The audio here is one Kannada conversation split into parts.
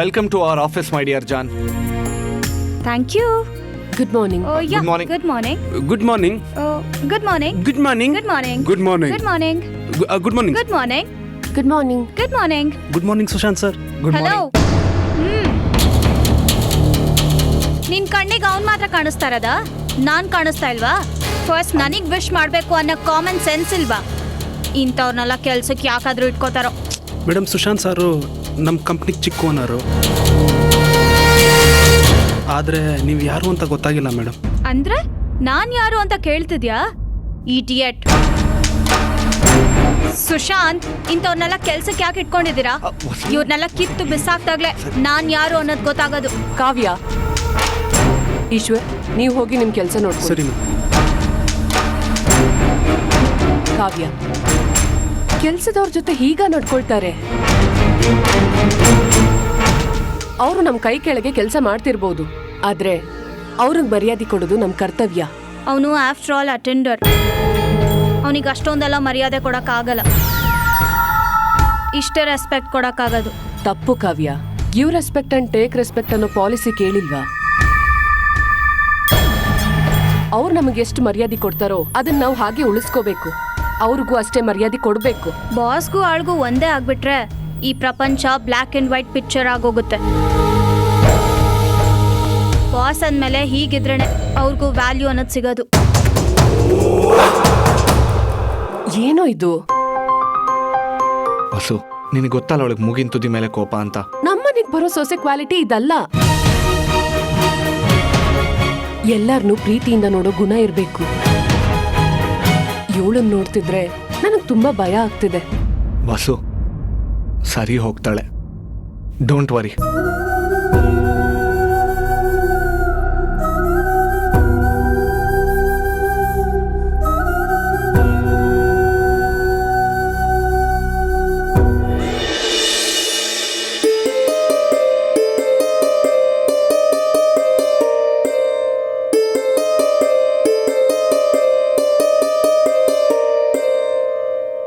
Welcome to our office, my dear John. Thank you. Good morning. Oh, yeah. Good morning. Good morning. Good morning. Oh, good morning. Good morning. Good morning. Good morning. Good morning. Good morning. Good morning. Good morning. Good morning. Good morning, Sushant sir. Good Hello. morning. ನಿನ್ ಕಣ್ಣಿಗೆ ಅವ್ನ್ ಮಾತ್ರ ಕಾಣಿಸ್ತಾ ಇರೋದ? ನಾನ್ ಕಾಣಿಸ್ತಾ ಇಲ್ವಾ? ಫಸ್ಟ್ ನನಗ್ ವಿಶ್ ಮಾಡ್ಬೇಕು ಅನ್ನೋ ಕಾಮನ್ ಸೆನ್ಸ್ ಇಲ್ವಾ? ಇಂಥವ್ರನ್ನೆಲ್ಲ ಕೆಲ್ಸಕ್ಕೆ ಯಾಕಾದ್ರೂ ಇಟ್ಕೋತಾರೋ? ಮೇಡಮ್ ಸುಶಾಂತ್ ಸಾರು ನಮ್ಮ ಕಂಪ್ನಿಗೆ ಚಿಕ್ಕ ಓನರು. ಆದರೆ ನೀವು ಯಾರು ಅಂತ ಗೊತ್ತಾಗಿಲ್ಲ ಮೇಡಮ್. ಅಂದ್ರೆ ನಾನ್ ಯಾರು ಅಂತ ಕೇಳ್ತಿದ್ಯಾ? ಇಡಿಯಟ್. ಸುಶಾಂತ್, ಇಂಥವ್ರನ್ನೆಲ್ಲ ಕೆಲ್ಸಕ್ಕೆ ಯಾಕೆ ಇಟ್ಕೊಂಡಿದ್ದೀರಾ? ಇವ್ರನ್ನೆಲ್ಲ ಕಿತ್ತು ಬಿಸಾಕ್ದಾಗ್ಲೇ ನಾನ್ ಯಾರು ಅನ್ನೋದು ಗೊತ್ತಾಗೋದು. ಕಾವ್ಯ, ಈಶ್ವರ್, ನೀವು ಹೋಗಿ ನಿಮ್ಮ ಕೆಲಸ ನೋಡ್ಕೊಳ್ಳಿ. ಸರಿ ಮ್ಯಾಮ್. ಕಾವ್ಯ, ಕೆಲ್ಸದವ್ರ ಜೊತೆ ಹೀಗ ನಡ್ಕೊಳ್ತಾರೆ. ಅವರು ನಮ್ಮ ಕೈ ಕೆಳಗೆ ಕೆಲಸ ಮಾಡ್ತಿರ್ಬೋದು, ಆದ್ರೆ ಅವ್ರಿಗೆ ಮರ್ಯಾದೆ ಕೊಡೋದು ನಮ್ಮ ಕರ್ತವ್ಯ. ಅವನು ಆಫ್ಟರ್ ಆಲ್ ಅಟೆಂಡರ್. ಅವನಿಗೆ ಅಷ್ಟೊಂದೆಲ್ಲ ಮರ್ಯಾದೆ ಕೊಡಕ್ಕಾಗಲ್ಲ. ಇಷ್ಟೇ ರೆಸ್ಪೆಕ್ಟ್ ಕೊಡಕ್ಕಾಗೋದು. ತಪ್ಪು Kavya. Give respect and take respect ಅನ್ನೋ ಪಾಲಿಸಿ ಕೇಳಿಲ್ವಾ? ಅವ್ರು ನಮಗೆ ಎಷ್ಟು ಮರ್ಯಾದೆ ಕೊಡ್ತಾರೋ ಅದನ್ನ ನಾವು ಹಾಗೆ ಉಳಿಸ್ಕೋಬೇಕು. ಅವ್ರಿಗೂ ಅಷ್ಟೇ ಮರ್ಯಾದೆ ಕೊಡಬೇಕು. ಬಾಸ್ಗೂ ಆಳ್ಗೂ ಒಂದೇ ಆಗ್ಬಿಟ್ರೆ ಈ ಪ್ರಪಂಚ ಬ್ಲ್ಯಾಕ್ ಅಂಡ್ ವೈಟ್ ಪಿಕ್ಚರ್ ಆಗೋಗುತ್ತೆ. ಬಾಸ್ ಅಂದ್ಮೇಲೆ ಹೀಗಿದ್ರೇನೆ ಅವ್ರಿಗೂ ವ್ಯಾಲ್ಯೂ ಅನ್ನೋದು ಸಿಗೋದು. ಏನೋ ಇದು? ವಸು, ನಿನಗೆ ಗೊತ್ತಲ್ಲ ಅವಳಿಗೆ ಮೂಗಿನ ತುದಿ ಮೇಲೆ ಕೋಪ ಅಂತ. ನಮ್ಮನೆಗ್ ಬರೋ ಸೊಸೆ ಕ್ವಾಲಿಟಿ ಇದಲ್ಲ. ಎಲ್ಲಾರ್ನೂ ಪ್ರೀತಿಯಿಂದ ನೋಡೋ ಗುಣ ಇರ್ಬೇಕು. ಇವಳನ್ನ ನೋಡ್ತಿದ್ರೆ ನನಗ್ ತುಂಬಾ ಭಯ ಆಗ್ತಿದೆ. ವಸು, ಸರಿ ಹೋಗ್ತಾಳೆ. Don't worry.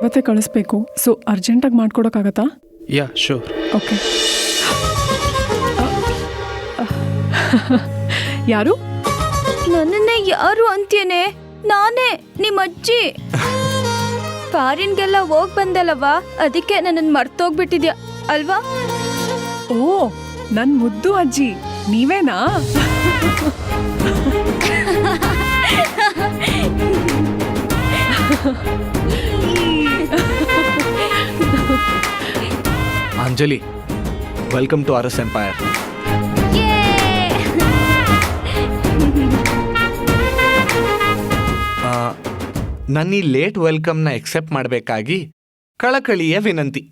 ಮತ್ತೆ ಕಳಿಸ್ಬೇಕು. ಸೊ ಅರ್ಜೆಂಟಾಗಿ ಮಾಡ್ಕೊಡೋಕ್ಕಾಗತ್ತಾ? Yeah sure. ಓಕೆ. ಯಾರು? ನನ್ನನ್ನೇ ಯಾರು ಅಂತೀನೆ? ನಾನೇ ನಿಮ್ಮ ಅಜ್ಜಿ. ಫಾರಿನ್ಗೆಲ್ಲ ಹೋಗ್ ಬಂದಲ್ಲವಾ, ಅದಕ್ಕೆ ನನ್ನನ್ನು ಮರ್ತೋಗ್ಬಿಟ್ಟಿದ್ಯಾ ಅಲ್ವಾ? ಓ, ನನ್ ಮುದ್ದು ಅಜ್ಜಿ ನೀವೇನಾ? Anjali, welcome to RS empire. ನನ್ನ ಈ ಲೇಟ್ ವೆಲ್ಕಮ್ನ ಎಕ್ಸೆಪ್ಟ್ ಮಾಡಬೇಕಾಗಿ ಕಳಕಳಿಯ ವಿನಂತಿ.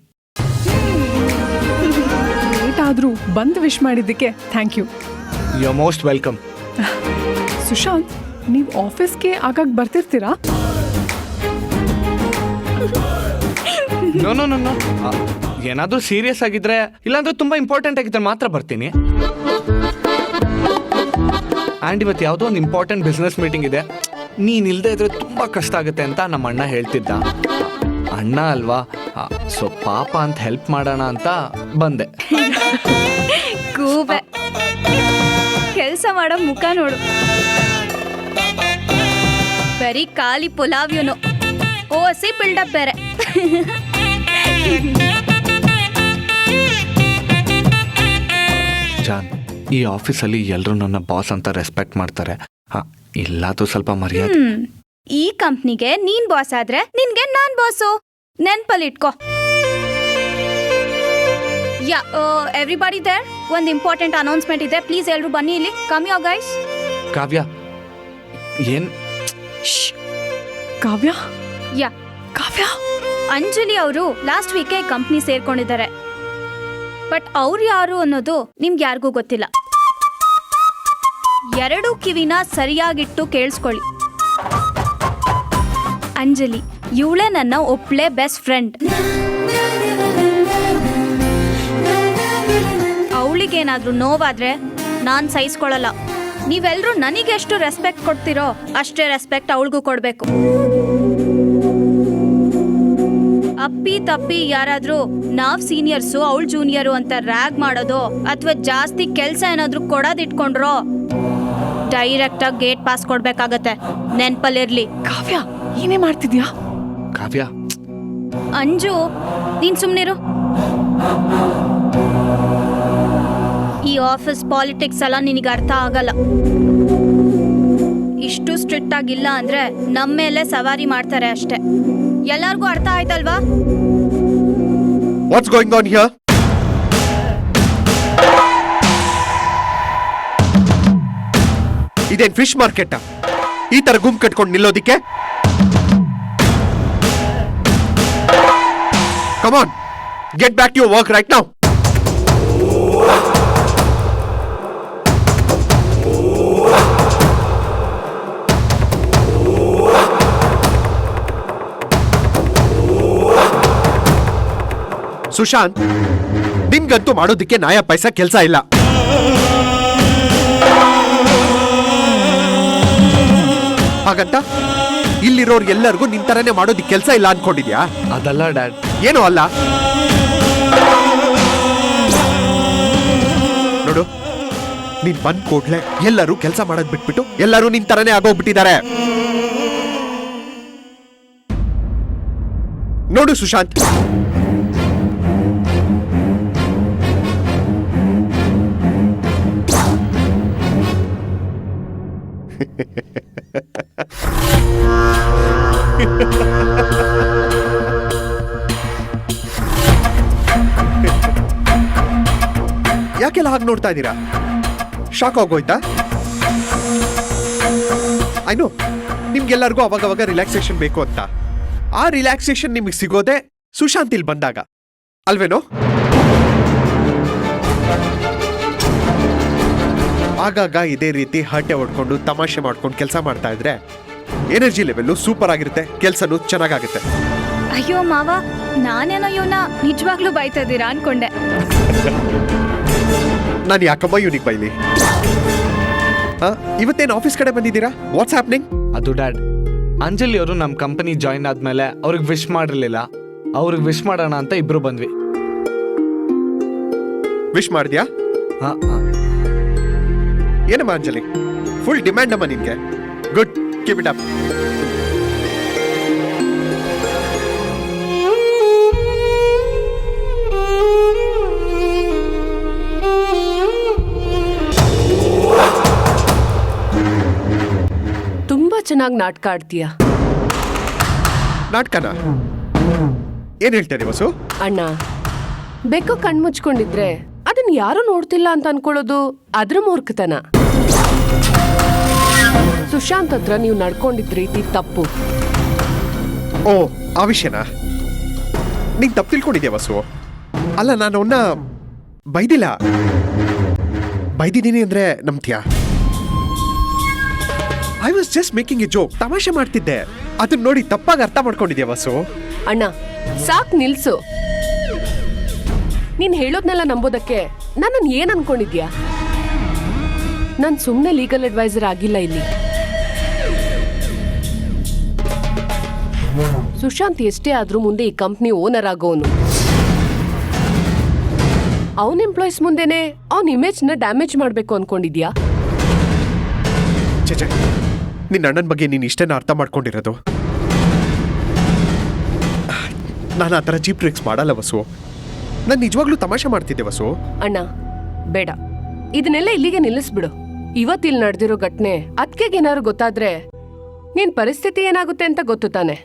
ಲೇಟ್ ಆದ್ರೂ ಬಂದು ವಿಶ್ ಮಾಡಿದ್ದಕ್ಕೆ thank you. You most welcome. Sushant, ನೀವು ಆಫೀಸ್ಗೆ ಆಗಾಗ ಬರ್ತಿರ್ತೀರಾ? No no no no. ಏನಾದರೂ ಸೀರಿಯಸ್ ಆಗಿದ್ರೆ, ಇಲ್ಲಾಂದ್ರೆ ತುಂಬಾ ಇಂಪಾರ್ಟೆಂಟ್ ಆಗಿದ್ರೆ ಮಾತ್ರ ಬರ್ತೀನಿ. ಆ್ಯಂಡ್ ಇವತ್ತು ಯಾವುದೋ ಒಂದು ಇಂಪಾರ್ಟೆಂಟ್ ಬಿಸ್ನೆಸ್ ಮೀಟಿಂಗ್ ಇದೆ, ನೀನು ಇಲ್ಲದೆ ಇದ್ರೆ ತುಂಬ ಕಷ್ಟ ಆಗುತ್ತೆ ಅಂತ ನಮ್ಮ ಅಣ್ಣ ಹೇಳ್ತಿದ್ದ. ಅಣ್ಣ ಅಲ್ವಾ, ಸೊ ಪಾಪ ಅಂತ ಹೆಲ್ಪ್ ಮಾಡೋಣ ಅಂತ ಬಂದೆ. ಗೂಬೆ, ಕೆಲಸ ಮಾಡೋ ಮುಖ ನೋಡು. ಬರೀ ಖಾಲಿ ಪುಲಾವ್ ಇವನು. ಓಸಿ ಬಿಲ್ಡಪ್ ಬೇರೆ. ಜಾನ್, ಈ ಆಫೀಸಲ್ಲಿ ಎಲ್ಲರೂ ನನ್ನ ಬಾಸ್ ಅಂತ ರೆಸ್ಪೆಕ್ಟ್ ಮಾಡ್ತಾರೆ. ಇಲ್ಲಾದ್ರೂ ಸ್ವಲ್ಪ ಮರ್ಯಾದೆ. ಈ ಕಂಪ್ನಿಗೆ ನೀನ್ ಬಾಸ್ ಆದ್ರೆ ನಿನ್ಗೆ ನಾನ್ ಬಾಸು. ನೆನ್ಪಲ್ಲಿ ಇಟ್ಕೋ. ಯಾ, ಎವ್ರಿಬಡಿ ದೇರ್, ಒಂದು ಇಂಪಾರ್ಟೆಂಟ್ ಅನೌನ್ಸ್ಮೆಂಟ್ ಇದೆ. ಪ್ಲೀಸ್ ಎಲ್ರು ಬನ್ನಿ ಇಲ್ಲಿ. Come you guys. ಕಾವ್ಯ, ಏನ್? ಕಾವ್ಯ? ಯಾ, ಕಾವ್ಯ, ಅಂಜಲಿ ಅವರು ಲಾಸ್ಟ್ ವೀಕೆ ಕಂಪ್ನಿ ಸೇರ್ಕೊಂಡಿದ್ದಾರೆ. ಬಟ್ ಅವ್ರು ಯಾರು ಅನ್ನೋದು ನಿಮ್ಗೆ ಯಾರಿಗೂ ಗೊತ್ತಿಲ್ಲ. ಎರಡೂ ಕಿವಿನ ಸರಿಯಾಗಿಟ್ಟು ಕೇಳಿಸ್ಕೊಳ್ಳಿ. ಅಂಜಲಿ ಇವಳೇ ನನ್ನ ಒಬ್ಳೆ ಬೆಸ್ಟ್ ಫ್ರೆಂಡ್. ಅವಳಿಗೇನಾದ್ರೂ ನೋವಾದ್ರೆ ನಾನ್ ಸಹಿಸ್ಕೊಳ್ಳಲ್ಲ. ನೀವೆಲ್ಲರೂ ನನಗೆ ಎಷ್ಟು ರೆಸ್ಪೆಕ್ಟ್ ಕೊಡ್ತೀರೋ ಅಷ್ಟೇ ರೆಸ್ಪೆಕ್ಟ್ ಅವಳಿಗೂ ಕೊಡ್ಬೇಕು. ತಪ್ಪಿ ಯಾರಾದ್ರೂ ನಾವ್ ಸೀನಿಯರ್ಸು ಅವಳು ಜೂನಿಯರು ಅಂತ ರ್ಯಾಗ್ ಮಾಡೋದು ಅಥವಾ ಜಾಸ್ತಿ ಕೆಲ್ಸ ಏನಾದ್ರೂ ಕೊಡೋದಿಟ್ಕೊಂಡ್ರೋ ಡೈರೆಕ್ಟ್ ಆಗಿ ಗೇಟ್ ಪಾಸ್ ಕೊಡ್ಬೇಕಾಗತ್ತೆ, ನೆನ್ಪಲ್ಲಿರ್ಲಿ. ಕಾವ್ಯ ಏನೇ ಮಾಡ್ತಿದ್ಯಾ? ಕಾವ್ಯ, ಅಂಜು, ನೀನ್ ಸುಮ್ನಿರು. ಈ ಆಫೀಸ್ ಪಾಲಿಟಿಕ್ಸ್ ಎಲ್ಲ ನಿನಗೆ ಅರ್ಥ ಆಗಲ್ಲ. ಇಷ್ಟು ಸ್ಟ್ರಿಕ್ಟ್ ಆಗಿಲ್ಲ ಅಂದ್ರೆ ನಮ್ಮ ಮೇಲೆ ಸವಾರಿ ಮಾಡ್ತಾರೆ ಅಷ್ಟೇ. ಎಲ್ಲಾರ್ಗೂ ಅರ್ಥ ಆಯ್ತಲ್ವಾ? What's going on here? ಇದೇನ್ ಫಿಶ್ ಮಾರ್ಕೆಟ್? ಈ ತರ ಗುಂಪು ಕಟ್ಕೊಂಡು ನಿಲ್ಲೋದಿಕ್ಕೆ? Come on, get back to your work right now. Sushant, ನಿನ್ಗಂತೂ ಮಾಡೋದಿಕ್ಕೆ ನಾಯ ಪೈಸಾ ಕೆಲಸ ಇಲ್ಲ. ಹಾಗಂತ ಇಲ್ಲಿರೋರ್ ಎಲ್ಲರಿಗೂ ನಿನ್ ತರನೇ ಮಾಡೋದಿಕ್ಕೆ ಕೆಲಸ ಇಲ್ಲ ಅನ್ಕೊಂಡಿದ್ಯಾ? ಅದಲ್ಲ ಡ್ಯಾಡ್. ಏನೋ ಅಲ್ಲ. ನೋಡು, ನೀನ್ ಬಂದ್ ಕೂಡ್ಲೆ ಎಲ್ಲರೂ ಕೆಲಸ ಮಾಡೋದ್ ಬಿಟ್ಬಿಟ್ಟು ಎಲ್ಲರೂ ನಿನ್ ತರನೇ ಆಗೋಗ್ಬಿಟ್ಟಿದ್ದಾರೆ. ನೋಡು ಸುಶಾಂತ್, ಯಾಕೆಲ್ಲ ಹಾಗೆ ನೋಡ್ತಾ ಇದ್ದೀರಾ? ಶಾಕ್ ಆಗೋಯ್ತಾ? ಐನೋ ನಿಮ್ಗೆಲ್ಲರಿಗೂ ಅವಾಗವಾಗ ರಿಲ್ಯಾಕ್ಸೇಷನ್ ಬೇಕು ಅಂತ. ಆ ರಿಲ್ಯಾಕ್ಸೇಷನ್ ನಿಮಗೆ ಸಿಗೋದೆ ಸುಶಾಂತ್ ಇಲ್ಲಿ ಬಂದಾಗ ಅಲ್ವೇನೋ? ಆಗಾಗ ಇದೇ ರೀತಿ ಹರಟೆ ಹೊಡ್ಕೊಂಡು ತಮಾಷೆ ಮಾಡ್ಕೊಂಡು ಕೆಲಸ ಮಾಡ್ತಾ ಇದ್ರೆ ಎನರ್ಜಿ ಲೆವೆಲ್ಲು ಸೂಪರ್ ಆಗಿರುತ್ತೆ, ಕೆಲಸನೂ ಚೆನ್ನಾಗಾಗುತ್ತೆ. ಅಯ್ಯೋ ಮಾವ, ನಾನೇನೋ ಇವನ್ನ ನಿಜವಾಗ್ಲೂ ಬೈತಾ ಇದ್ದೀರಾ ಅನ್ಕೊಂಡೆ. ನಾನು ಯಾಕಮ್ಮ ಇವನಿಗೆ ಬೈಲಿ? ಇವತ್ತೇನು ಆಫೀಸ್ ಕಡೆ ಬಂದಿದ್ದೀರಾ? What's happening? ಅದು ಡ್ಯಾಡ್, ಅಂಜಲಿ ಅವರು ನಮ್ಮ ಕಂಪನಿ ಜಾಯಿನ್ ಆದ್ಮೇಲೆ ಅವ್ರಿಗೆ ವಿಶ್ ಮಾಡಿರ್ಲಿಲ್ಲ. ಅವ್ರಿಗೆ ವಿಶ್ ಮಾಡೋಣ ಅಂತ ಇಬ್ರು ಬಂದ್ವಿ. ವಿಶ್ ಮಾಡಿದ್ಯಾ? ಏನಮ್ಮ ಅಂಜಲಿ, ಫುಲ್ ಡಿಮ್ಯಾಂಡ್ ಅಮ್ಮ ನಿನ್ಗೆ. Good, keep it up. ತುಂಬಾ ಚೆನ್ನಾಗಿ ನಾಟಕ ಆಡ್ತೀಯ. ನಾಟಕನ? ಏನ್ ಹೇಳ್ತಾರೆ ವಸು? ಅಣ್ಣ, ಬೆಕ್ಕು ಕಣ್ಮುಚ್ಕೊಂಡಿದ್ರೆ ಅದನ್ನ ಯಾರು ನೋಡ್ತಿಲ್ಲ ಅಂತ ಅನ್ಕೊಳ್ಳೋದು ಅದ್ರ ಮೂರ್ಖತನ. ಸುಶಾಂತ್ ಹತ್ರ ನೀವು ನಡ್ಕೊಂಡಿದ್ ರೀತಿ ತಪ್ಪು. ಓ, ಆ ವಿಷಯನಾ? ನೀನ್ ತಪ್ಪು ತಿಳ್ಕೊಂಡಿದ್ಯಾ ವಸು? ಅಲ್ಲ, ನಾನು ಅವನ್ನ ಬೈದಿಲ್ಲ. ಬೈದಿದ್ದೀನಿ ಅಂದ್ರೆ ನಂಬ್ತೀಯಾ? I was just making a joke. ತಮಾಷೆ ಮಾಡ್ತಿದ್ದೆ. ಅದನ್ನ ನೋಡಿ ತಪ್ಪಾಗಿ ಅರ್ಥ ಮಾಡ್ಕೊಂಡಿದ್ಯಾ ವಸು? ಅಣ್ಣ, ಸಾಕ್ ನಿಲ್ಸು. ನೀನ್ ಹೇಳೋದ್ನೆಲ್ಲ ನಂಬೋದಕ್ಕೆ ನನ್ನನ್ನು ಏನ್ ಅನ್ಕೊಂಡಿದ್ಯಾ? ನಾನ್ ಸುಮ್ನೆ ಲೀಗಲ್ ಅಡ್ವೈಸರ್ ಆಗಿಲ್ಲ ಇಲ್ಲಿ. ಸುಶಾಂತ್ ಎಷ್ಟೇ ಆದ್ರೂ ಮುಂದೆ ಈ ಕಂಪ್ನಿ ಓನರ್ ಆಗೋನು. ಅವನ್ ಎಂಪ್ಲಾಯೀಸ್ ಮುಂದೆನೆ ಅವನ್ ಇಮೇಜ್ ನ ಡ್ಯಾಮೇಜ್ ಮಾಡ್ಬೇಕು ಅನ್ಕೊಂಡಿದ್ಯಾ? ಚೇಚೆ, ನಿನ್ನ ಅಣ್ಣನ ಬಗ್ಗೆ ನೀನು ಇಷ್ಟೇನ ಅರ್ಥ ಮಾಡ್ಕೊಂಡಿರೋದು? ನಾನು ಆ ಥರ ಚೀಪ್ ಟ್ರಿಕ್ಸ್ ಮಾಡಲ್ಲ ವಸು. ನಾನು ನಿಜವಾಗ್ಲೂ ತಮಾಷೆ ಮಾಡ್ತಿದ್ದೆ ವಸು. ಅಣ್ಣ, ಬೇಡ, ಇದನ್ನೆಲ್ಲ ಇಲ್ಲಿಗೆ ನಿಲ್ಲಿಸ್ಬಿಡು. ಇವತ್ತಿಲ್ಲಿ ನಡೆದಿರೋ ಘಟನೆ ಅದ್ಕೆಗೇನಾದ್ರು ಗೊತ್ತಾದ್ರೆ ನಿನ್ ಪರಿಸ್ಥಿತಿ ಏನಾಗುತ್ತೆ ಅಂತ ಗೊತ್ತು ತಾನೆ?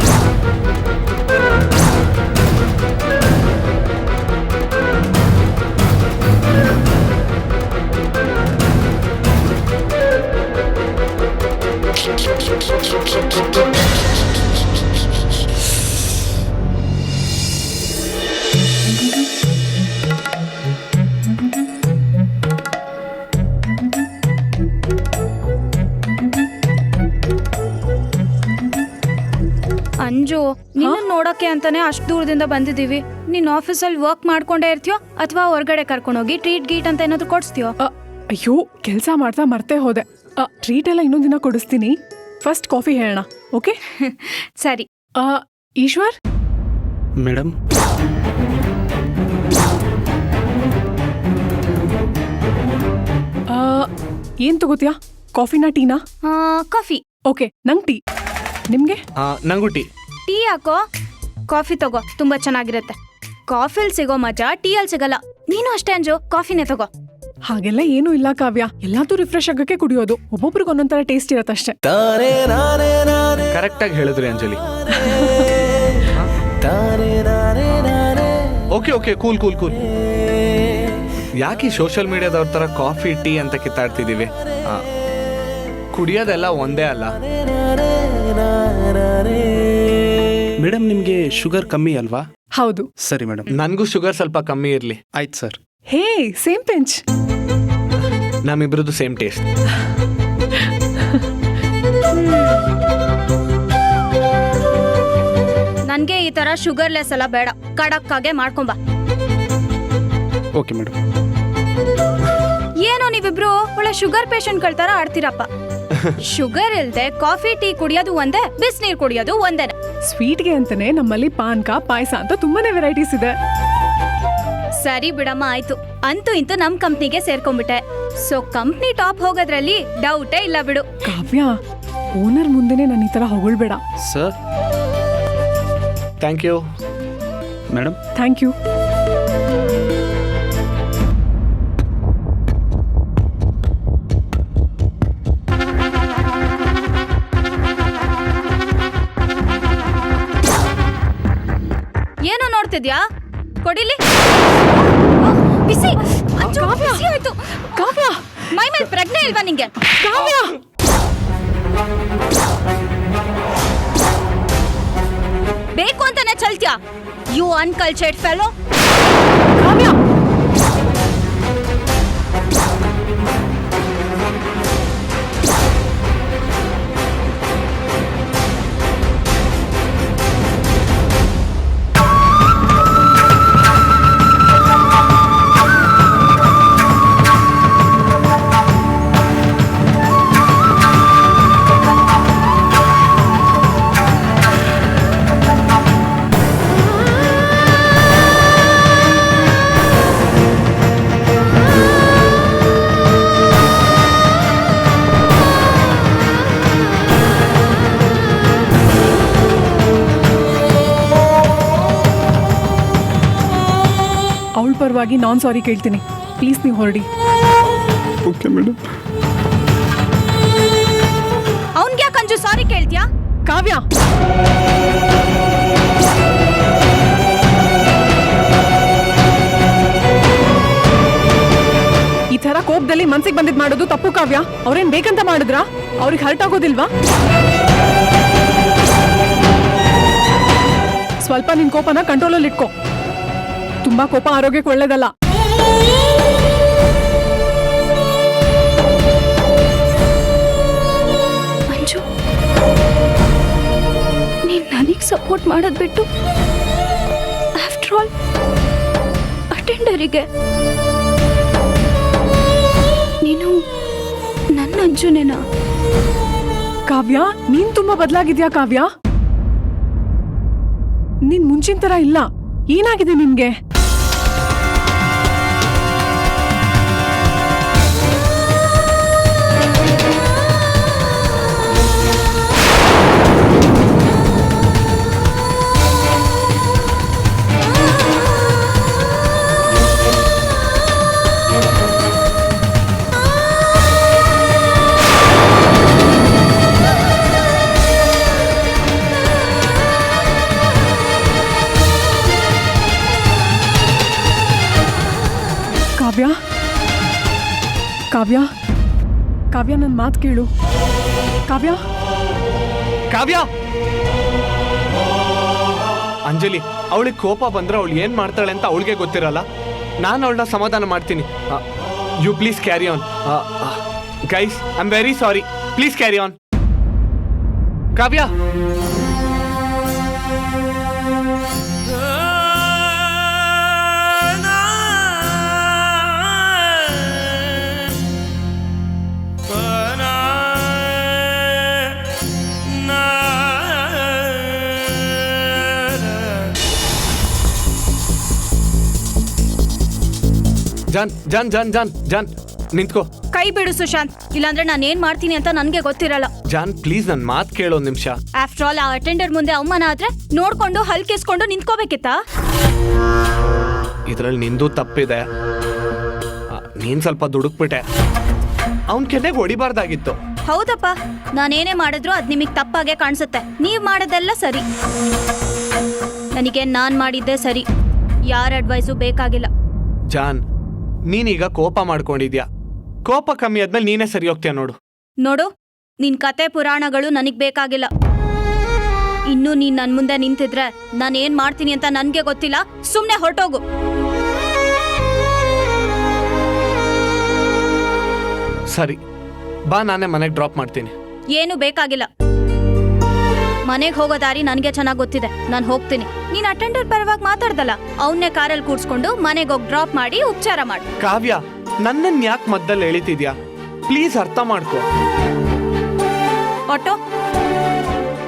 ಅಂಜು, ನಿನ್ನ ನೋಡಕ್ಕೆ ಅಂತಾನೆ ಅಷ್ಟು ದೂರದಿಂದ ಬಂದಿದೀವಿ. ನಿನ್ ಆಫೀಸಲ್ಲಿ ವರ್ಕ್ ಮಾಡ್ಕೊಂಡೇ ಇರ್ತೀಯೋ ಅಥವಾ ಹೊರಗಡೆ ಕರ್ಕೊಂಡೋಗಿ ಟ್ರೀಟ್ ಗೀಟ್ ಅಂತ ಏನಾದ್ರು ಕೊಡಿಸ್ತೀಯೋ? ಅಯ್ಯೋ, ಕೆಲಸ ಮಾಡ್ತಾ ಮರ್ತೇ ಹೋದೆ. ಟ್ರೀಟ್ ಎಲ್ಲ ಇನ್ನೊಂದು ದಿನ ಕೊಡಿಸ್ತೀನಿ. ಫಸ್ಟ್ ಕಾಫಿ ಹೇಳೋಣ, ಓಕೆ? ಸರಿ. ಈಶ್ವರ್, ಮೇಡಮ್ ಏನ್ ತಗೋತೀಯಾ? ಕಾಫಿನಾ ಟೀನಾ? ಕಾಫಿ. ಓಕೆ, ನಂಗೆ ಟೀ. ನಿಮ್ಗೆ? ನಂಗೂ ಟೀ. ಟೀ ಯಾಕೋ? ಕಾಫಿ ತಗೋ, ತುಂಬಾ ಚೆನ್ನಾಗಿರುತ್ತೆ. ಕಾಫಿಲ್ ಸಿಗೋ ಮಜಾ ಟೀಯಲ್ಲಿ ಸಿಗಲ್ಲ. ನೀನು ಅಷ್ಟೇ ಅಂಜು, ಕಾಫಿನೇ ತಗೋ. ಹಾಗೆಲ್ಲ ಏನೂ ಇಲ್ಲ ಕಾವ್ಯ, ಎಲ್ಲಾದ್ರೂ ರಿಫ್ರೆಶ್ ಆಗಕ್ಕೆ ಕುಡಿಯೋದು. ಒಬ್ಬೊಬ್ರಿಗೆ ಒಂದೊಂಥರ ಟೇಸ್ಟ್ ಇರತ್ತಷ್ಟೇ. ಕರೆಕ್ಟಾಗಿ ಹೇಳಿದ್ರಿ Anjali. Okay cool cool cool. ಯಾಕೆ ಸೋಷಿಯಲ್ ಮೀಡಿಯಾದವ್ರ ಥರ ಕಾಫಿ ಟೀ ಅಂತ ಕಿತ್ತಾಡ್ತಿದ್ದೀವಿ? ಕುಡಿಯೋದೆಲ್ಲ ಒಂದೇ ಅಲ್ಲ. ಮೇಡಮ್ ನಿಮಗೆ ಶುಗರ್ ಕಮ್ಮಿ ಅಲ್ವಾ? ಹೌದು. ಸರಿ ಮೇಡಮ್. ನನಗೂ ಶುಗರ್ ಸ್ವಲ್ಪ ಕಮ್ಮಿ ಇರಲಿ. ಆಯ್ತು ಸರ್. ಹೇ, ಸೇಮ್ ಪಿಂಚ್. ನಮ್ಮಿಬ್ರದ್ದು ಸೇಮ್ ಟೇಸ್ಟ್. ನನ್ಗೆ ಈ ತರ ಶುಗರ್ಲೆಸ್ ಎಲ್ಲ ಬೇಡ, ಕಡಕ್ಕಾಗೆ ಮಾಡ್ಕೊಂಬ. Okay madam. ಏನೋ ನೀವಿಬ್ರು ಒಳ್ಳೆ ಶುಗರ್ ಪೇಷಂಟ್ಗಳ ತರ ಆಡ್ತೀರಪ್ಪ. ಶುಗರ್ ಇಲ್ದೆ ಕಾಫಿ ಟೀ ಕುಡಿಯೋದು ಒಂದೇ, ಬಿಸಿನೀರ್ ಕುಡಿಯೋದು ಒಂದೇನೆ. ಸ್ವೀಟ್ಗೆ ಅಂತಾನೆ ನಮ್ಮಲ್ಲಿ ಪಾನ್ಕ, ಪಾಯಸ ಅಂತ ತುಂಬಾನೇ ವೆರೈಟೀಸ್ ಇದೆ. ಸರಿ ಬಿಡಮ್ಮ, ಆಯ್ತು. ಅಂತೂ ಇಂತೂ ನಮ್ ಕಂಪ್ನಿಗೆ ಸೇರ್ಕೊಂಡ್ಬಿಟ್ಟೆ. ಸೊ ಕಂಪ್ನಿ ಟಾಪ್ ಹೋಗೋದ್ರಲ್ಲಿ ಡೌಟೇ ಇಲ್ಲ ಬಿಡು. ಕಾವ್ಯ, ಓನರ್ ಮುಂದೆನೆ ನಾನು ಈ ತರ ಹೊಗಳ್ಬೇಡ. Sir. Thank you madam. Thank you. ಏನೋ ನೋಡ್ತಿದ್ಯಾ? ಕೊಡಿಲಿ. ಬಿಸಿ ಅಚ್ಚು, ಬಿಸಿ ಆಯ್ತು. ಕಾವ್ಯ, ಮೈ ಮೇಲೆ ಪ್ರಜ್ಞೆ ಇಲ್ವಾ ನಿಂಗೆ? ಕಾವ್ಯ, ಬೇಕು ಅಂತಾನೆ ಚಲ್ತ್ಯಾ? You uncultured fellow. ಕಾವ್ಯ. ಅವಳ ಪರವಾಗಿ ನಾನ್ ಸಾರಿ ಕೇಳ್ತೀನಿ. ಪ್ಲೀಸ್ ನೀವು ಹೊರಡಿ. Okay madam. ಅವನ್ಗೆ ಯಾಕಂಜು ಸಾರಿ ಕೇಳ್ತ್ಯಾ? ಕಾವ್ಯ, ಈ ತರ ಕೋಪದಲ್ಲಿ ಮನ್ಸಿಗೆ ಬಂದಿದ್ ಮಾಡೋದು ತಪ್ಪು ಕಾವ್ಯ. ಅವ್ರೇನ್ ಬೇಕಂತ ಮಾಡಿದ್ರಾ? ಅವ್ರಿಗೆ ಹರ್ಟ್ ಆಗೋದಿಲ್ವಾ? ಸ್ವಲ್ಪ ನಿನ್ ಕೋಪನ ಕಂಟ್ರೋಲಲ್ಲಿ ಇಟ್ಕೋ. ತುಂಬಾ ಕೋಪ ಆರೋಗ್ಯಕ್ಕೆ ಒಳ್ಳೇದಲ್ಲ. ಮಂಜು, ನೀನ್ ನನಗ್ ಸಪೋರ್ಟ್ ಮಾಡೋದ್ ಬಿಟ್ಟು ಆಫ್ಟರ್ ಆಲ್ ಅಟೆಂಡರಿಗೆ ನೀನು ನನ್ನ ಅಂಜುನೇನಾ? ಕಾವ್ಯ, ನೀನ್ ತುಂಬಾ ಬದಲಾಗಿದ್ಯಾ ಕಾವ್ಯ. ನೀನ್ ಮುಂಚಿನ ತರ ಇಲ್ಲ. ಏನಾಗಿದೆ ನಿನ್ಗೆ? ಕಾವ್ಯ, ಕಾವ್ಯ, ಕಾವ್ಯ, ನನ್ನ ಮಾತು ಕೇಳು. ಕಾವ್ಯ, ಕಾವ್ಯ. ಅಂಜಲಿ, ಅವಳಿಗೆ ಕೋಪ ಬಂದ್ರೆ ಅವಳು ಏನ್ ಮಾಡ್ತಾಳೆ ಅಂತ ಅವಳಿಗೆ ಗೊತ್ತಿರಲ್ಲ. ನಾನು ಅವಳನ್ನ ಸಮಾಧಾನ ಮಾಡ್ತೀನಿ. You please carry on. Guys, I am very sorry. Please carry on. Kavya. ಜಾನ್ ಜಾನ್ ಜಾನ್ ಜಾನ್ ಜಾನ್ ನಿಂತ್ಕೋ. ಕೈ ಬಿಡು ಸುಶಾಂತ್, ಇಲ್ಲಾಂದ್ರೆ ನಾನು ಏನ್ ಮಾಡ್ತೀನಿ ಅಂತ ನನ್ಗೆ ಗೊತ್ತಿರಲ್ಲ. ಜಾನ್ ಪ್ಲೀಸ್ ನನ್ನ ಮಾತು ಕೇಳೋ ನಿಮಿಷ. ಆಫ್ಟರ್ ಆಲ್ ಆ ಅಟೆಂಡರ್ ಮುಂದೆ ಅವಮಾನ ಆದ್ರೆ ನೋಡ್ಕೊಂಡು ಹಲ್ಕಿಸ್ಕೊಂಡು ನಿಂತ್ಕೋಬೇಕಿತ್ತಾ? ಇದ್ರಲ್ಲಿ ನಿಂದು ತಪ್ಪಿದೆ. ನೀನ್ ಸ್ವಲ್ಪ ದುಡುಕ್ಬಿಟ್ಟೆ. ಅವನ್ ಕೆನ್ನೆಗೆ ಹೊಡಿಬಾರ್ದಾಗಿತ್ತು. ಹೌದಪ್ಪ, ನಾನೇನೇ ಮಾಡಿದ್ರು ಅದ್ ನಿಮಗ್ ತಪ್ಪಾಗೆ ಕಾಣಿಸುತ್ತೆ. ನೀವ್ ಮಾಡೋದೆಲ್ಲ ಸರಿ, ನನಗೆ ನಾನ್ ಮಾಡಿದ್ದೆ ಸರಿ. ಯಾರ ಅಡ್ವೈಸು ಬೇಕಾಗಿಲ್ಲ. ಜಾನ್ ನೀನೀಗ ಕೋಪ ಮಾಡ್ಕೊಂಡಿದ್ಯಾ. ಕೋಪ ಕಮ್ಮಿ ಆದ್ಮೇಲೆ ನೀನೇ ಸರಿ ಹೋಗ್ತೀಯ ನೋಡು. ನೋಡು, ನಿನ್ ಕತೆ ಪುರಾಣಗಳು ನನಗ್ ಬೇಕಾಗಿಲ್ಲ. ಇನ್ನು ನೀನ್ ನನ್ ಮುಂದೆ ನಿಂತಿದ್ರೆ ನಾನು ಏನ್ ಮಾಡ್ತೀನಿ ಅಂತ ನನ್ಗೆ ಗೊತ್ತಿಲ್ಲ. ಸುಮ್ನೆ ಹೊರಟೋಗು. ಸರಿ ಬಾ, ನಾನೇ ಮನೆಗೆ ಡ್ರಾಪ್ ಮಾಡ್ತೀನಿ. ಏನು ಬೇಕಾಗಿಲ್ಲ. ಮನೆಗೆ ಹೋಗೋ ದಾರಿ ನನಗೆ ಚೆನ್ನಾಗಿ ಗೊತ್ತಿದೆ. ನಾನು ಹೋಗ್ತೀನಿ. ನೀನ್ ಅಟೆಂಡರ್ ಪರವಾಗಿ ಮಾತಾಡ್ದಲ್ಲ, ಅವನ್ನೇ ಕಾರಲ್ಲಿ ಕೂಡ್ಸ್ಕೊಂಡು ಮನೆಗೆ ಹೋಗಿ ಡ್ರಾಪ್ ಮಾಡಿ ಉಪಚಾರ ಮಾಡು. ಕಾವ್ಯ, ನನ್ನನ್ನು ಯಾಕೆ ಮಧ್ಯದಲ್ಲಿ ಎಳಿತಿದ್ಯಾ? ಪ್ಲೀಸ್ ಅರ್ಥ ಮಾಡ್ಕೋ. ಆಟೋ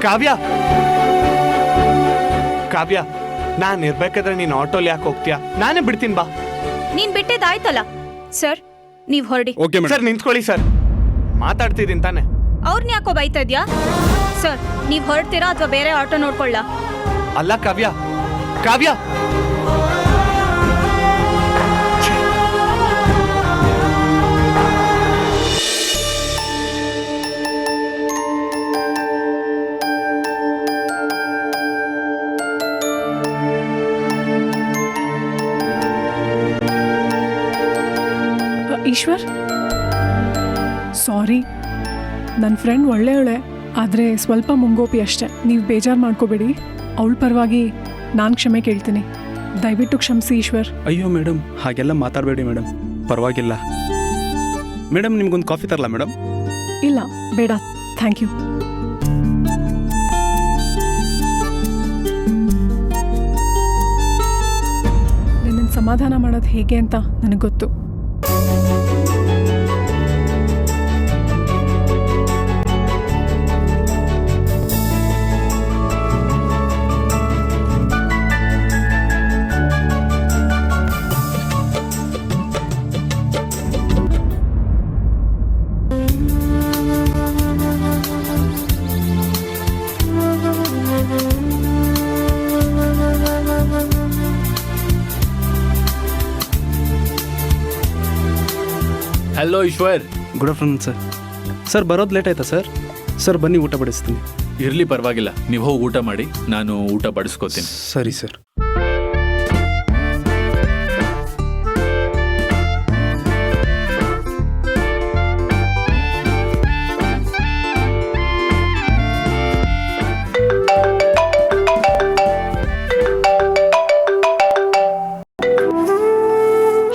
ಕಾವ್ಯ ಕಾವ್ಯ, ನಾನು ಇರ್ಬೇಕಾದ್ರೆ ನೀನು ಆಟೋಲಿ ಯಾಕೆ ಹೋಗ್ತೀಯಾ? ನಾನೇ ಬಿಡ್ತೀನಿ ಬಾ. ನೀನ್ ಬಿಟ್ಟಿದ್ದಾಯ್ತಲ್ಲ. ಸರ್ ನೀವ್ ಹೊರಡಿ. Okay madam. ಸರ್ ನಿಂತ್ಕೊಳ್ಳಿ ಸರ್, ಮಾತಾಡ್ತಿದ್ದೀನಿ ತಾನೆ. ಅವ್ರನ್ನ ಯಾಕೋ ಬೈತಾ ಇದ್ಯಾ? ಸರ್ ನೀವ್ ಹೊರಡ್ತೀರಾ ಅಥವಾ ಬೇರೆ ಆಟೋ ನೋಡ್ಕೊಳ್ಳ? ಅಲ್ಲ ಕಾವ್ಯ, ಕಾವ್ಯ ಈಶ್ವರ್, ಸಾರಿ, ನನ್ನ ಫ್ರೆಂಡ್ ಒಳ್ಳೆಯವಳೆ, ಆದರೆ ಸ್ವಲ್ಪ ಮುಂಗೋಪಿ ಅಷ್ಟೆ. ನೀವು ಬೇಜಾರು ಮಾಡ್ಕೋಬೇಡಿ. ಅವಳ ಪರವಾಗಿ ನಾನು ಕ್ಷಮೆ ಕೇಳ್ತೀನಿ. ದಯವಿಟ್ಟು ಕ್ಷಮಿಸಿ ಈಶ್ವರ್. ಅಯ್ಯೋ ಮೇಡಮ್, ಹಾಗೆಲ್ಲ ಮಾತಾಡಬೇಡಿ ಮೇಡಮ್. ಪರವಾಗಿಲ್ಲ ಮೇಡಮ್. ನಿಮ್ಗೊಂದು ಕಾಫಿ ತರಲ್ಲ ಮೇಡಮ್? ಇಲ್ಲ ಬೇಡ, ಥ್ಯಾಂಕ್ ಯು. ನಿನ್ನನ್ನು ಸಮಾಧಾನ ಮಾಡೋದು ಹೇಗೆ ಅಂತ ನನಗೆ ಗೊತ್ತು. Hello Eshwar. Good afternoon sir. Sir ಬರೋದು ಲೇಟ್ ಆಯ್ತಾ ಸರ್? ಸರ್ ಬನ್ನಿ, ಊಟ ಬಡಿಸ್ತೀನಿ. ಇರ್ಲಿ ಪರವಾಗಿಲ್ಲ, ನೀವು ಹೋಗಿ ಊಟ ಮಾಡಿ, ನಾನು ಊಟ ಬಡಿಸ್ಕೋತೀನಿ. ಸರಿ ಸರ್.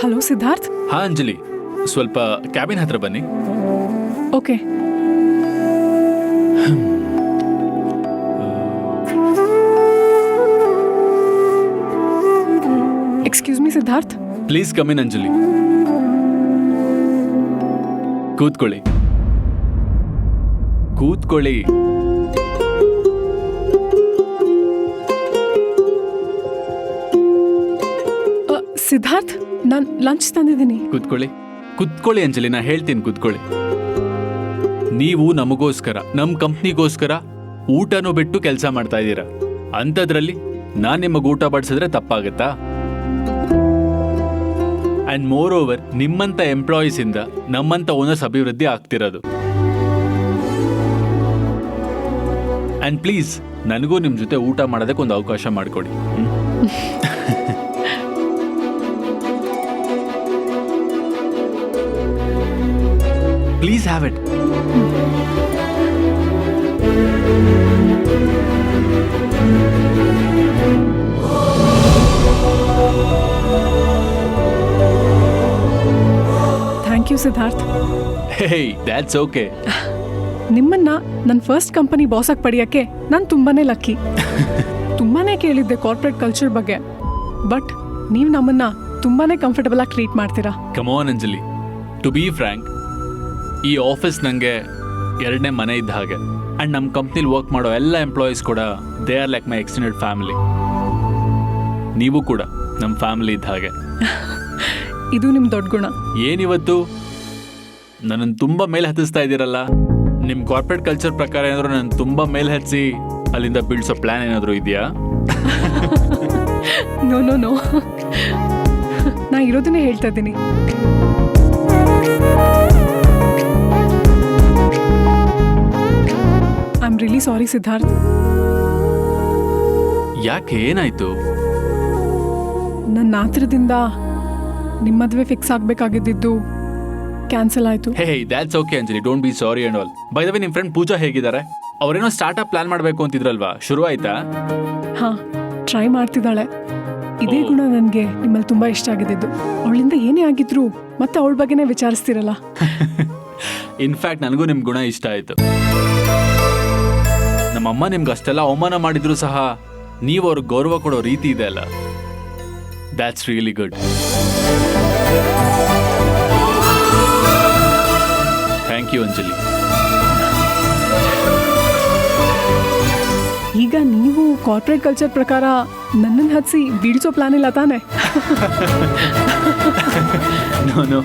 ಹಲೋ ಸಿದ್ಧಾರ್ಥ್. ಹಾ ಅಂಜಲಿ, ಸ್ವಲ್ಪ ಕ್ಯಾಬಿನ್ ಹತ್ರ ಬನ್ನಿ. Okay. Excuse me Siddharth. Please come in Anjali. ಕೂತ್ಕೊಳ್ಳಿ ಕೂತ್ಕೊಳ್ಳಿ. ಸಿದ್ಧಾರ್ಥ್, ನಾನು ಲಂಚ್ ತಂದಿದ್ದೀನಿ. ಕುತ್ಕೊಳ್ಳಿ ಅಂಜಲಿ, ನಾ ಹೇಳ್ತೀನಿ ಕುತ್ಕೊಳ್ಳಿ. ನೀವು ನಮಗೋಸ್ಕರ, ನಮ್ಮ ಕಂಪ್ನಿಗೋಸ್ಕರ ಊಟನೂ ಬಿಟ್ಟು ಕೆಲಸ ಮಾಡ್ತಾ ಇದ್ದೀರಾ. ಅಂಥದ್ರಲ್ಲಿ ನಾನು ನಿಮಗೆ ಊಟ ಬಡಿಸಿದ್ರೆ ತಪ್ಪಾಗತ್ತಾ? ಆ್ಯಂಡ್ ಮೋರ್ ಓವರ್, ನಿಮ್ಮಂಥ ಎಂಪ್ಲಾಯೀಸಿಂದ ನಮ್ಮಂಥ ಓನರ್ಸ್ ಅಭಿವೃದ್ಧಿ ಆಗ್ತಿರೋದು. ಆ್ಯಂಡ್ ಪ್ಲೀಸ್ ನನಗೂ ನಿಮ್ಮ ಜೊತೆ ಊಟ ಮಾಡೋದಕ್ಕೆ ಒಂದು ಅವಕಾಶ ಮಾಡಿಕೊಡಿ. Please have it. Thank you Siddharth. Hey, that's okay. ನಿಮ್ಮನ್ನ ನನ್ನ ಫಸ್ಟ್ ಕಂಪನಿ ಬಾಸಾಗಿ ಪಡೆಯೋಕ್ಕೆ ನಾನು ತುಂಬಾನೇ ಲಕ್ಕಿ. ತುಂಬಾನೇ ಕೇಳಿದ್ದೆ ಕಾರ್ಪೊರೇಟ್ ಕಲ್ಚರ್ ಬಗ್ಗೆ, ಬಟ್ ನೀವು ನಮ್ಮನ್ನ ತುಂಬಾನೇ ಕಂಫರ್ಟಬಲ್ ಆಗಿ ಟ್ರೀಟ್ ಮಾಡ್ತೀರಾ. Come on Anjali, to be frank, ಈ ಆಫೀಸ್ ನನಗೆ ಎರಡನೇ ಮನೆ ಇದ್ದ ಹಾಗೆ. ಆ್ಯಂಡ್ ನಮ್ಮ ಕಂಪ್ನಿಲಿ ವರ್ಕ್ ಮಾಡೋ ಎಲ್ಲ ಎಂಪ್ಲಾಯೀಸ್ ಕೂಡ they are like my extended family. ನೀವು ಕೂಡ ನಮ್ಮ ಫ್ಯಾಮಿಲಿ ಇದ್ದ ಹಾಗೆ. ಇದು ನಿಮ್ಮ ದೊಡ್ಡ ಗುಣ. ಏನಿವತ್ತು ನನ್ನನ್ನು ತುಂಬ ಮೇಲೆ ಹತ್ತಿಸ್ತಾ ಇದ್ದೀರಲ್ಲ? ನಿಮ್ಮ ಕಾರ್ಪೊರೇಟ್ ಕಲ್ಚರ್ ಪ್ರಕಾರ ಏನಾದರೂ ನನ್ನ ತುಂಬ ಮೇಲೆ ಹತ್ತಿಸಿ ಅಲ್ಲಿಂದ ಬೀಳ್ಸೋ ಪ್ಲಾನ್ ಏನಾದರೂ ಇದೆಯಾ? ನೋ ನೋ ನೋ, ನಾ ಇರೋದನ್ನೇ ಹೇಳ್ತಾ ಇದ್ದೀನಿ. I am really sorry Siddharth. ಯಾಕೆ, ಏನಾಯ್ತು? ನನ್ನ ಆತ್ರದಿಂದ ನಿಮ್ಮ ಮದುವೆ ಫಿಕ್ಸ್ ಆಗಬೇಕಾಗಿದ್ದು ಕ್ಯಾನ್ಸಲ್ ಆಯಿತು. Hey that's okay Anjali, don't be sorry and all. By the way, ನಿಮ್ಮ ಫ್ರೆಂಡ್ ಪೂಜಾ ಹೇಗಿದ್ದಾರೆ? ಅವರೇನೋ ಸ್ಟಾರ್ಟ್ಅಪ್ ಪ್ಲಾನ್ ಮಾಡಬೇಕು ಅಂತಿದ್ರಲ್ವಾ, ಶುರು ಆಯ್ತಾ? ಹಾಂ, ಟ್ರೈ ಮಾಡ್ತಿದ್ದಾಳೆ. ಇದೇ ಓ. ಗುಣ ನನಗೆ ನಿಮ್ಮಲ್ಲಿ ತುಂಬ ಇಷ್ಟ ಆಗಿದ್ದು. ಅವಳಿಂದ ಏನೇ ಆಗಿದ್ರು ಮತ್ತೆ ಅವಳ ಬಗ್ಗೆನೇ ವಿಚಾರಿಸ್ತಿರಲ್ಲ. ಇನ್ಫ್ಯಾಕ್ಟ್ ನನಗೂ ನಿಮ್ಮ ಗುಣ ಇಷ್ಟ ಆಯಿತು. ನಮ್ಮಮ್ಮ ನಿಮ್ಗೆ ಅಷ್ಟೆಲ್ಲ ಅವಮಾನ ಮಾಡಿದ್ರು ಸಹ ನೀವು ಅವ್ರಿಗೆ ಗೌರವ ಕೊಡೋ ರೀತಿ ಇದೆ ಅಲ್ಲ, that's really good. Thank you Anjali. ಈಗ ನೀವು ಕಾರ್ಪೊರೇಟ್ ಕಲ್ಚರ್ ಪ್ರಕಾರ ನನ್ನನ್ನು ಹಚ್ಚಿ ಬೀಳ್ಸೋ ಪ್ಲಾನ್ ಇಲ್ಲ ತಾನೆ? ನೋ